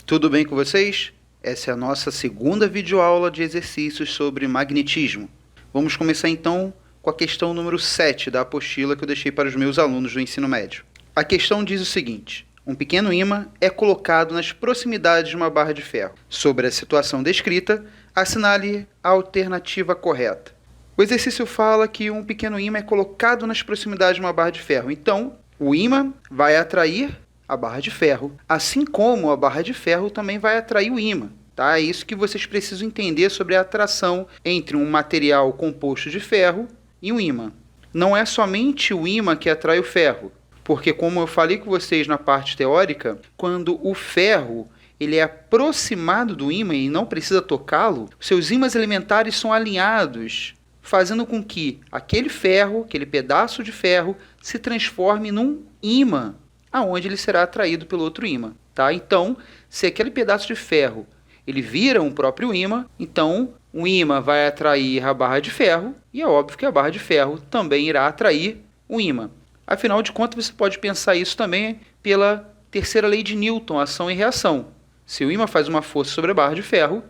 Tudo bem com vocês? Essa é a nossa segunda videoaula de exercícios sobre magnetismo. Vamos começar então com a questão número 7 da apostila que eu deixei para os meus alunos do ensino médio. A questão diz o seguinte: um pequeno ímã é colocado nas proximidades de uma barra de ferro. Sobre a situação descrita, assinale a alternativa correta. O exercício fala que um pequeno ímã é colocado nas proximidades de uma barra de ferro. Então, o ímã vai atrair a barra de ferro, assim como a barra de ferro também vai atrair o ímã. Tá? É isso que vocês precisam entender sobre a atração entre um material composto de ferro e um ímã. Não é somente o ímã que atrai o ferro, porque como eu falei com vocês na parte teórica, quando o ferro ele é aproximado do ímã e não precisa tocá-lo, seus ímãs elementares são alinhados, fazendo com que aquele ferro, aquele pedaço de ferro, se transforme num ímã, aonde ele será atraído pelo outro ímã. Tá? Então, se aquele pedaço de ferro ele vira um próprio ímã, então o ímã vai atrair a barra de ferro, e é óbvio que a barra de ferro também irá atrair o ímã. Afinal de contas, você pode pensar isso também pela terceira lei de Newton, ação e reação. Se o ímã faz uma força sobre a barra de ferro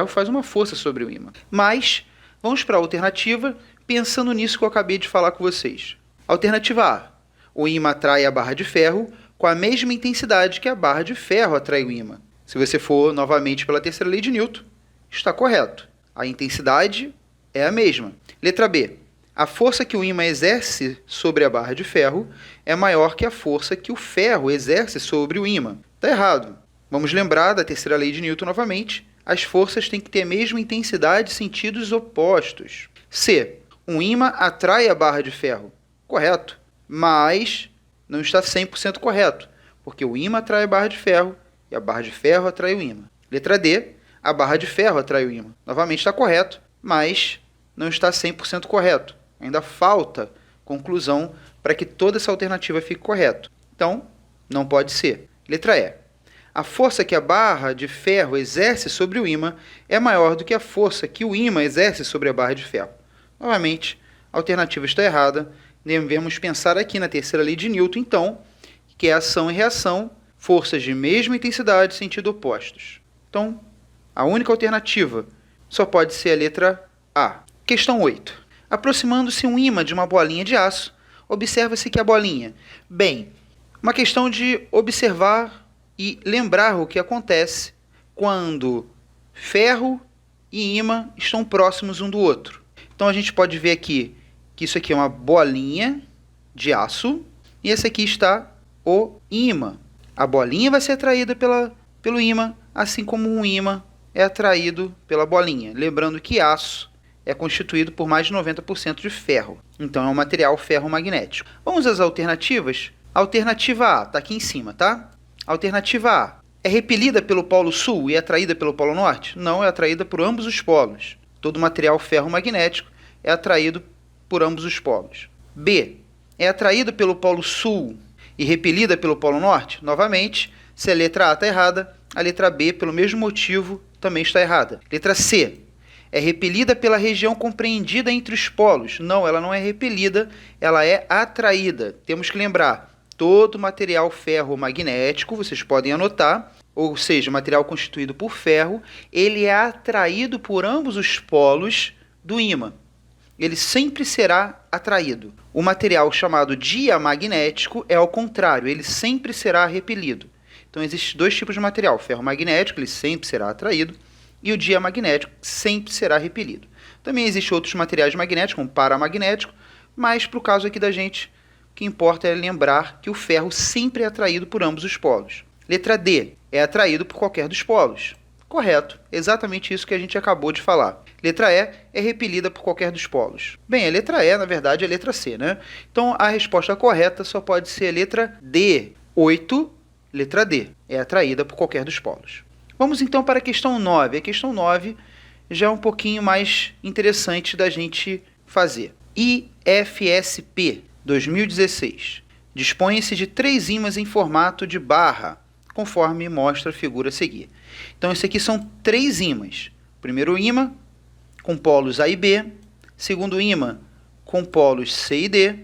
faz uma força sobre o ímã. Mas, vamos para a alternativa, pensando nisso que eu acabei de falar com vocês. Alternativa A. O ímã atrai a barra de ferro com a mesma intensidade que a barra de ferro atrai o ímã. Se você for novamente pela terceira lei de Newton, está correto. A intensidade é a mesma. Letra B. A força que o ímã exerce sobre a barra de ferro é maior que a força que o ferro exerce sobre o ímã. Está errado. Vamos lembrar da terceira lei de Newton novamente. As forças têm que ter a mesma intensidade em sentidos opostos. C. Um ímã atrai a barra de ferro. Correto. Mas não está 100% correto, porque o ímã atrai a barra de ferro e a barra de ferro atrai o ímã. Letra D. A barra de ferro atrai o ímã. Novamente está correto, mas não está 100% correto. Ainda falta conclusão para que toda essa alternativa fique correta. Então, não pode ser. Letra E. A força que a barra de ferro exerce sobre o ímã é maior do que a força que o ímã exerce sobre a barra de ferro. Novamente, a alternativa está errada. Devemos pensar aqui na terceira lei de Newton, então, que é ação e reação, forças de mesma intensidade, sentido opostos. Então, a única alternativa só pode ser a letra A. Questão 8. Aproximando-se um ímã de uma bolinha de aço, observa-se que a bolinha... Bem, uma questão de observar e lembrar o que acontece quando ferro e ímã estão próximos um do outro. Então, a gente pode ver aqui que isso aqui é uma bolinha de aço e esse aqui está o ímã. A bolinha vai ser atraída pelo ímã, assim como um ímã é atraído pela bolinha. Lembrando que aço é constituído por mais de 90% de ferro. Então, é um material ferromagnético. Vamos às alternativas? A alternativa A está aqui em cima, tá? A alternativa A é repelida pelo polo sul e atraída pelo polo norte? Não, é atraída por ambos os polos. Todo material ferromagnético é atraído por ambos os polos. B. É atraída pelo polo sul e repelida pelo polo norte? Novamente, se a letra A está errada, a letra B, pelo mesmo motivo, também está errada. Letra C. É repelida pela região compreendida entre os polos? Não, ela não é repelida, ela é atraída. Temos que lembrar, todo material ferromagnético, vocês podem anotar, ou seja, material constituído por ferro, ele é atraído por ambos os polos do ímã. Ele sempre será atraído. O material chamado diamagnético é ao contrário, ele sempre será repelido. Então, existem dois tipos de material. O ferromagnético, ele sempre será atraído, e o diamagnético sempre será repelido. Também existem outros materiais magnéticos, como paramagnético, mas para o caso aqui da gente, o que importa é lembrar que o ferro sempre é atraído por ambos os polos. Letra D. É atraído por qualquer dos polos. Correto, exatamente isso que a gente acabou de falar. Letra E é repelida por qualquer dos polos. Bem, a letra E, na verdade, é a letra C, né? Então, a resposta correta só pode ser a letra D. 8, letra D. É atraída por qualquer dos polos. Vamos, então, para a questão 9. A questão 9 já é um pouquinho mais interessante da gente fazer. IFSP 2016. Dispõe-se de 3 ímãs em formato de barra, conforme mostra a figura a seguir. Então, esse aqui são 3 ímãs. Primeiro ímã com polos A e B, segundo ímã com polos C e D,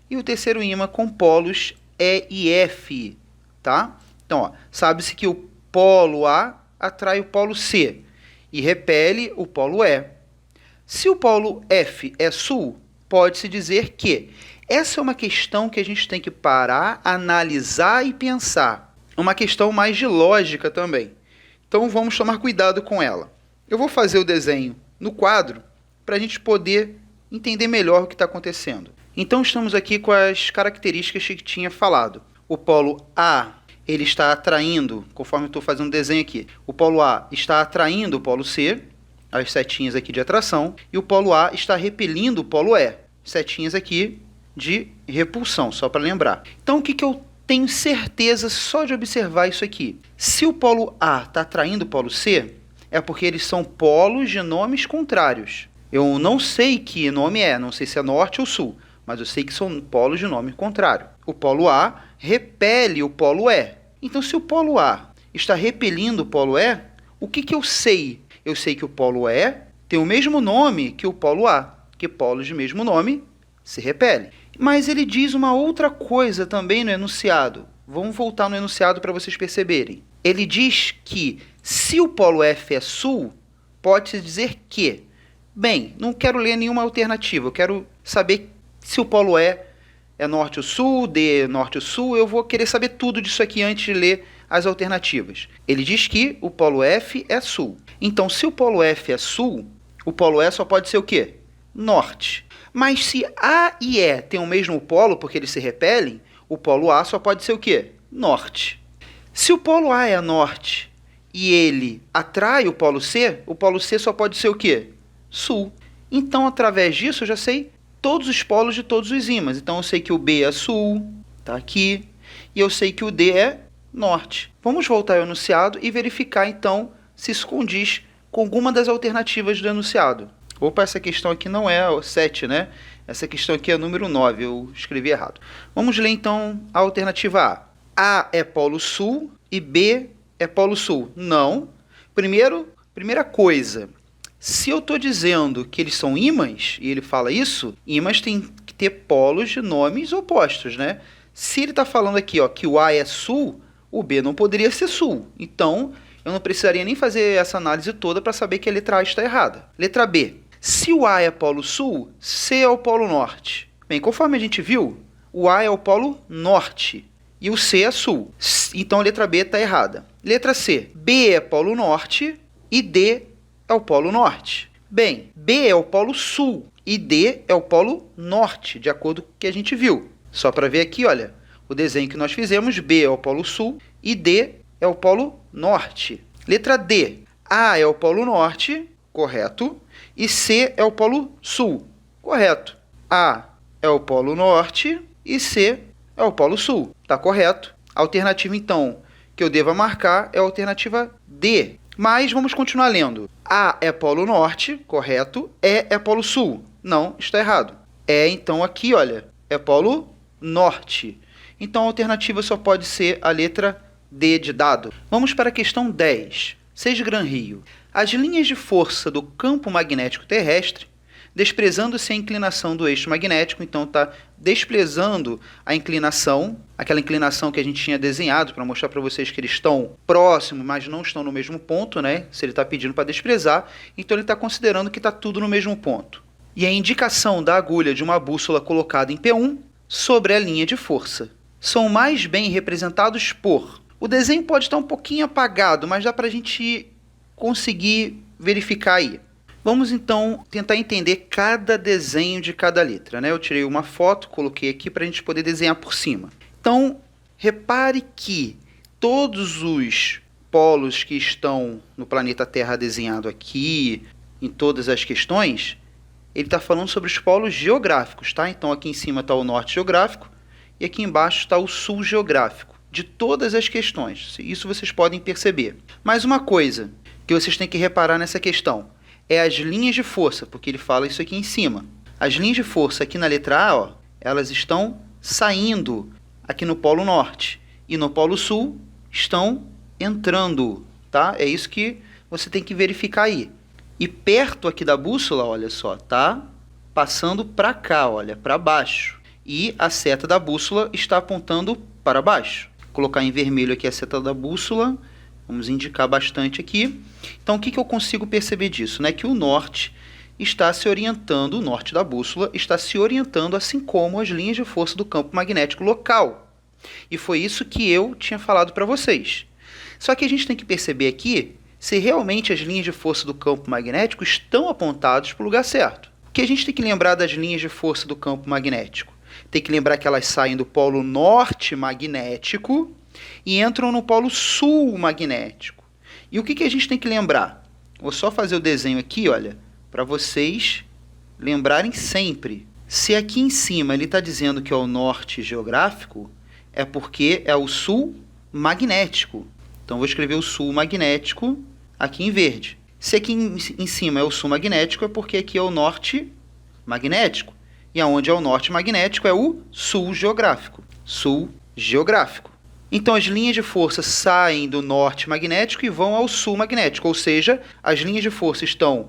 e o terceiro ímã com polos E e F, tá? Então, sabe-se que o polo A atrai o polo C e repele o polo E. Se o polo F é sul, pode-se dizer que essa é uma questão que a gente tem que parar, analisar e pensar. Uma questão mais de lógica também. Então vamos tomar cuidado com ela. Eu vou fazer o desenho no quadro para a gente poder entender melhor o que está acontecendo. Então estamos aqui com as características que tinha falado. O polo A, ele está atraindo, conforme eu estou fazendo o desenho aqui, o polo A está atraindo o polo C, as setinhas aqui de atração, e o polo A está repelindo o polo E, setinhas aqui de repulsão, só para lembrar. Então o que eu tenho certeza só de observar isso aqui? Se o polo A está atraindo o polo C, é porque eles são polos de nomes contrários. Eu não sei que nome é, não sei se é norte ou sul, mas eu sei que são polos de nome contrário. O polo A repele o polo E. Então, se o polo A está repelindo o polo E, o que eu sei? Eu sei que o polo E tem o mesmo nome que o polo A, que polos de mesmo nome se repelem. Mas ele diz uma outra coisa também no enunciado. Vamos voltar no enunciado para vocês perceberem. Ele diz que se o polo F é sul, pode-se dizer que... Bem, não quero ler nenhuma alternativa, eu quero saber se o polo E é norte ou sul, D é norte ou sul, eu vou querer saber tudo disso aqui antes de ler as alternativas. Ele diz que o polo F é sul. Então, se o polo F é sul, o polo E só pode ser o quê? Norte. Mas se A e E têm o mesmo polo, porque eles se repelem, o polo A só pode ser o quê? Norte. Se o polo A é norte e ele atrai o polo C só pode ser o quê? Sul. Então, através disso, eu já sei todos os polos de todos os ímãs. Então, eu sei que o B é sul, está aqui, e eu sei que o D é norte. Vamos voltar ao enunciado e verificar, então, se isso condiz com alguma das alternativas do enunciado. Opa, essa questão aqui não é o 7, né? Essa questão aqui é número 9, eu escrevi errado. Vamos ler, então, a alternativa A. A é polo sul e B é polo sul. Não. Primeira coisa... Se eu estou dizendo que eles são ímãs, e ele fala isso, ímãs tem que ter polos de nomes opostos, né? Se ele está falando aqui, ó, que o A é sul, o B não poderia ser sul. Então, eu não precisaria nem fazer essa análise toda para saber que a letra A está errada. Letra B. Se o A é polo sul, C é o polo norte. Bem, conforme a gente viu, o A é o polo norte e o C é sul. Então, a letra B está errada. Letra C. B é polo norte e D é o polo norte. Bem, B é o polo sul e D é o polo norte, de acordo com o que a gente viu. Só para ver aqui, olha, o desenho que nós fizemos, B é o polo sul e D é o polo norte. Letra D, A é o polo norte, correto, e C é o polo sul, correto. A é o polo norte e C é o polo sul, tá correto. A alternativa, então, que eu deva marcar é a alternativa D. Mas vamos continuar lendo. A é polo norte, correto. E é polo sul. Não, está errado. E, então, aqui, olha, é polo norte. Então, a alternativa só pode ser a letra D de dado. Vamos para a questão 10. 6 Gran Rio. As linhas de força do campo magnético terrestre, desprezando-se a inclinação do eixo magnético, então está desprezando a inclinação, aquela inclinação que a gente tinha desenhado para mostrar para vocês que eles estão próximos, mas não estão no mesmo ponto, né? Se ele está pedindo para desprezar, então ele está considerando que está tudo no mesmo ponto. E a indicação da agulha de uma bússola colocada em P1 sobre a linha de força. São mais bem representados por... O desenho pode estar um pouquinho apagado, mas dá para a gente conseguir verificar aí. Vamos, então, tentar entender cada desenho de cada letra, né? Eu tirei uma foto, coloquei aqui para a gente poder desenhar por cima. Então, repare que todos os polos que estão no planeta Terra desenhado aqui, em todas as questões, ele está falando sobre os polos geográficos, tá? Então, aqui em cima está o norte geográfico e aqui embaixo está o sul geográfico, de todas as questões. Isso vocês podem perceber. Mais uma coisa que vocês têm que reparar nessa questão é as linhas de força, porque ele fala isso aqui em cima. As linhas de força aqui na letra A, ó, elas estão saindo aqui no polo norte e no polo sul estão entrando, tá? É isso que você tem que verificar aí. E perto aqui da bússola, olha só, tá passando para cá, olha, para baixo. E a seta da bússola está apontando para baixo. Vou colocar em vermelho aqui a seta da bússola. Vamos indicar bastante aqui. Então, o que eu consigo perceber disso? Né? Que o norte está se orientando, o norte da bússola está se orientando, assim como as linhas de força do campo magnético local. E foi isso que eu tinha falado para vocês. Só que a gente tem que perceber aqui se realmente as linhas de força do campo magnético estão apontadas para o lugar certo. O que a gente tem que lembrar das linhas de força do campo magnético? Tem que lembrar que elas saem do polo norte magnético e entram no polo sul magnético. E o que a gente tem que lembrar? Vou só fazer o desenho aqui, olha, para vocês lembrarem sempre. Se aqui em cima ele está dizendo que é o norte geográfico, é porque é o sul magnético. Então, vou escrever o sul magnético aqui em verde. Se aqui em cima é o sul magnético, é porque aqui é o norte magnético. E aonde é o norte magnético é o sul geográfico. Sul geográfico. Então, as linhas de força saem do norte magnético e vão ao sul magnético. Ou seja, as linhas de força estão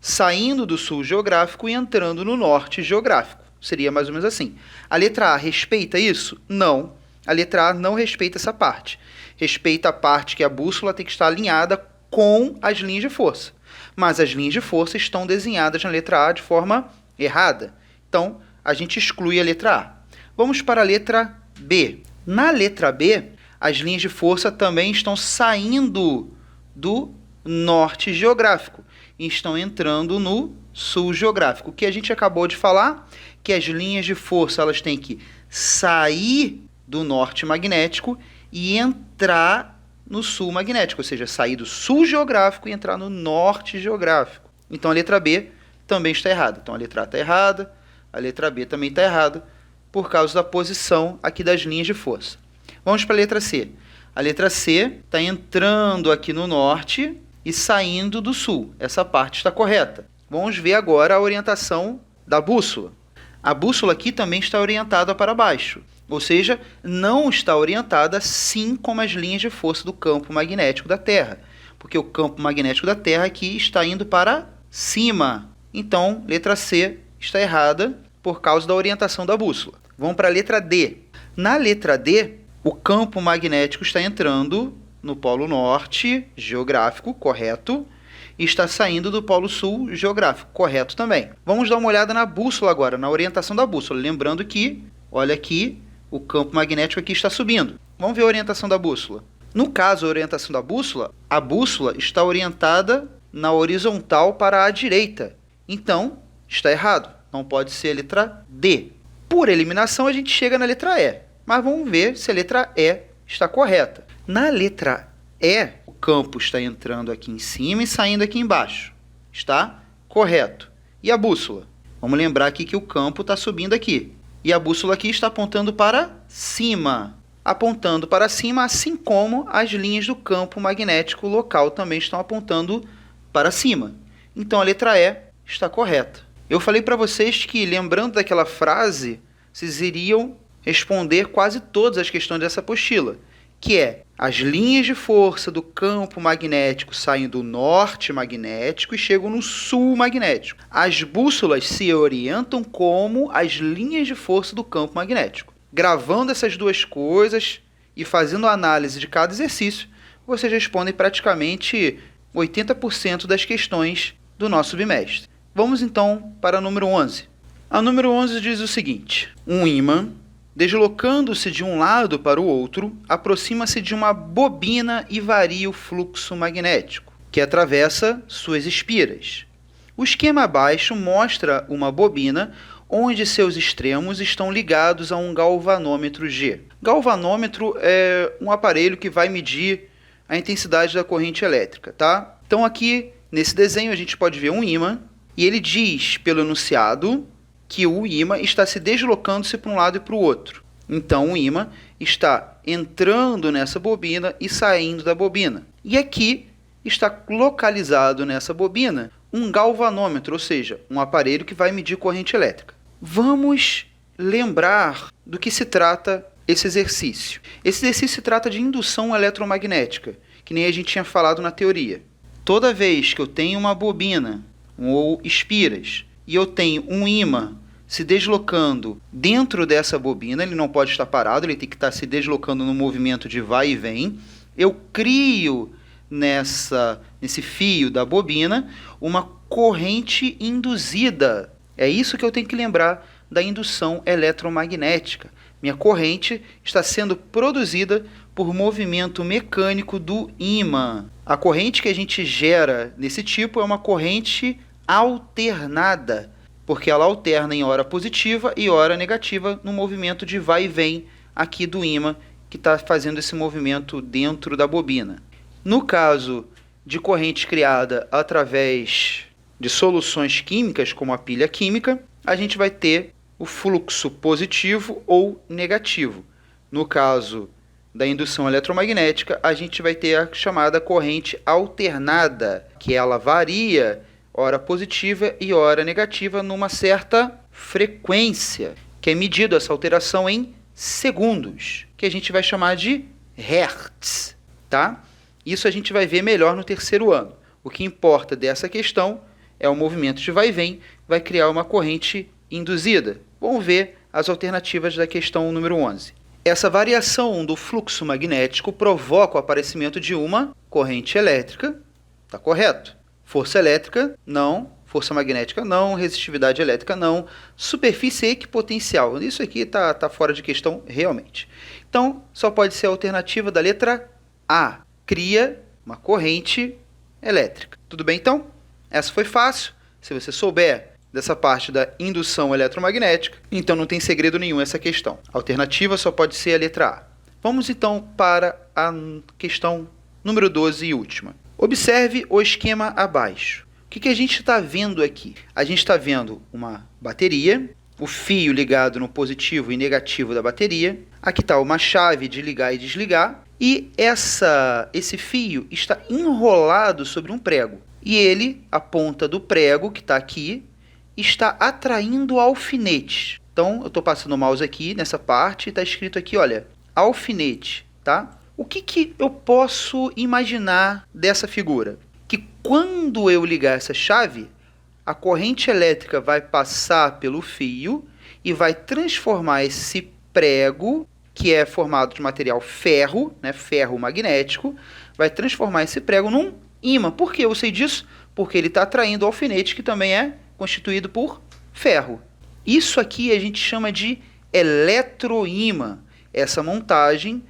saindo do sul geográfico e entrando no norte geográfico. Seria mais ou menos assim. A letra A respeita isso? Não. A letra A não respeita essa parte. Respeita a parte que a bússola tem que estar alinhada com as linhas de força. Mas as linhas de força estão desenhadas na letra A de forma errada. Então, a gente exclui a letra A. Vamos para a letra B. Na letra B, as linhas de força também estão saindo do norte geográfico e estão entrando no sul geográfico. O que a gente acabou de falar, que as linhas de força elas têm que sair do norte magnético e entrar no sul magnético, ou seja, sair do sul geográfico e entrar no norte geográfico. Então, a letra B também está errada. Então, a letra A está errada, a letra B também está errada, por causa da posição aqui das linhas de força. Vamos para a letra C. A letra C está entrando aqui no norte e saindo do sul. Essa parte está correta. Vamos ver agora a orientação da bússola. A bússola aqui também está orientada para baixo. Ou seja, não está orientada assim como as linhas de força do campo magnético da Terra. Porque o campo magnético da Terra aqui está indo para cima. Então, letra C está errada por causa da orientação da bússola. Vamos para a letra D. Na letra D, o campo magnético está entrando no polo norte geográfico, correto, e está saindo do polo sul geográfico, correto também. Vamos dar uma olhada na bússola agora, na orientação da bússola. Lembrando que, olha aqui, o campo magnético aqui está subindo. Vamos ver a orientação da bússola. No caso, a orientação da bússola, a bússola está orientada na horizontal para a direita. Então, está errado. Não pode ser a letra D. Por eliminação, a gente chega na letra E. Mas vamos ver se a letra E está correta. Na letra E, o campo está entrando aqui em cima e saindo aqui embaixo. Está correto. E a bússola? Vamos lembrar aqui que o campo está subindo aqui. E a bússola aqui está apontando para cima. Apontando para cima, assim como as linhas do campo magnético local também estão apontando para cima. Então, a letra E está correta. Eu falei para vocês que, lembrando daquela frase, vocês iriam responder quase todas as questões dessa apostila, que é: as linhas de força do campo magnético saem do norte magnético e chegam no sul magnético. As bússolas se orientam como as linhas de força do campo magnético. Gravando essas duas coisas e fazendo a análise de cada exercício, vocês respondem praticamente 80% das questões do nosso bimestre. Vamos então para a número 11. A número 11 diz o seguinte: um ímã, deslocando-se de um lado para o outro, aproxima-se de uma bobina e varia o fluxo magnético, que atravessa suas espiras. O esquema abaixo mostra uma bobina onde seus extremos estão ligados a um galvanômetro G. Galvanômetro é um aparelho que vai medir a intensidade da corrente elétrica, tá? Então aqui, nesse desenho, a gente pode ver um ímã, e ele diz, pelo enunciado, que o ímã está se deslocando-se para um lado e para o outro. Então, o ímã está entrando nessa bobina e saindo da bobina. E aqui está localizado nessa bobina um galvanômetro, ou seja, um aparelho que vai medir corrente elétrica. Vamos lembrar do que se trata esse exercício. Esse exercício se trata de indução eletromagnética, que nem a gente tinha falado na teoria. Toda vez que eu tenho uma bobina ou espiras e eu tenho um ímã se deslocando dentro dessa bobina, ele não pode estar parado, ele tem que estar se deslocando no movimento de vai e vem, eu crio nesse fio da bobina uma corrente induzida. É isso que eu tenho que lembrar da indução eletromagnética. Minha corrente está sendo produzida por movimento mecânico do ímã. A corrente que a gente gera nesse tipo é uma corrente alternada, porque ela alterna em hora positiva e hora negativa no movimento de vai e vem aqui do ímã, que está fazendo esse movimento dentro da bobina. No caso de corrente criada através de soluções químicas, como a pilha química, a gente vai ter o fluxo positivo ou negativo. No caso da indução eletromagnética, a gente vai ter a chamada corrente alternada, que ela varia hora positiva e hora negativa numa certa frequência, que é medido essa alteração em segundos, que a gente vai chamar de hertz, tá? Isso a gente vai ver melhor no terceiro ano. O que importa dessa questão é o movimento de vai e vem, vai criar uma corrente induzida. Vamos ver as alternativas da questão número 11. Essa variação do fluxo magnético provoca o aparecimento de uma corrente elétrica, tá correto? Força elétrica, não. Força magnética, não. Resistividade elétrica, não. Superfície equipotencial. Isso aqui tá fora de questão realmente. Então, só pode ser a alternativa da letra A. Cria uma corrente elétrica. Tudo bem, então? Essa foi fácil. Se você souber dessa parte da indução eletromagnética, então não tem segredo nenhum essa questão. A alternativa só pode ser a letra A. Vamos, então, para a questão número 12 e última. Observe o esquema abaixo. O que a gente está vendo aqui? A gente está vendo uma bateria, o fio ligado no positivo e negativo da bateria. Aqui está uma chave de ligar e desligar. E esse fio está enrolado sobre um prego. E ele, a ponta do prego, que está aqui, está atraindo alfinetes. Então, eu estou passando o mouse aqui nessa parte e está escrito aqui, olha, alfinete, tá? O que eu posso imaginar dessa figura? Que quando eu ligar essa chave, a corrente elétrica vai passar pelo fio e vai transformar esse prego, que é formado de material ferro, né, ferro magnético, vai transformar esse prego num ímã. Por que eu sei disso? Porque ele está atraindo o alfinete, que também é constituído por ferro. Isso aqui a gente chama de eletroímã. Essa montagem,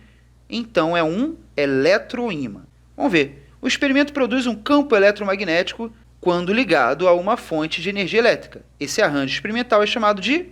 então, é um eletroímã. Vamos ver. O experimento produz um campo eletromagnético quando ligado a uma fonte de energia elétrica. Esse arranjo experimental é chamado de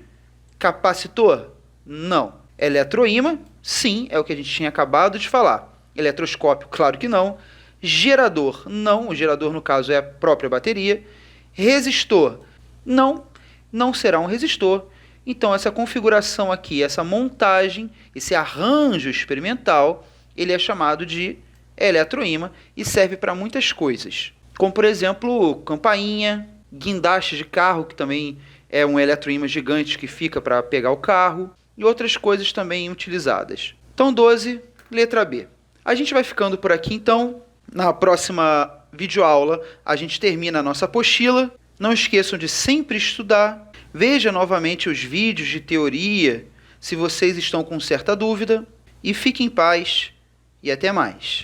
capacitor? Não. Eletroímã? Sim, é o que a gente tinha acabado de falar. Eletroscópio? Claro que não. Gerador? Não. O gerador, no caso, é a própria bateria. Resistor? Não será um resistor. Então, essa configuração aqui, essa montagem, esse arranjo experimental, ele é chamado de eletroímã e serve para muitas coisas. Como, por exemplo, campainha, guindaste de carro, que também é um eletroímã gigante que fica para pegar o carro, e outras coisas também utilizadas. Então, 12, letra B. A gente vai ficando por aqui, então. Na próxima videoaula, a gente termina a nossa apostila. Não esqueçam de sempre estudar. Veja novamente os vídeos de teoria, se vocês estão com certa dúvida. E fiquem em paz e até mais.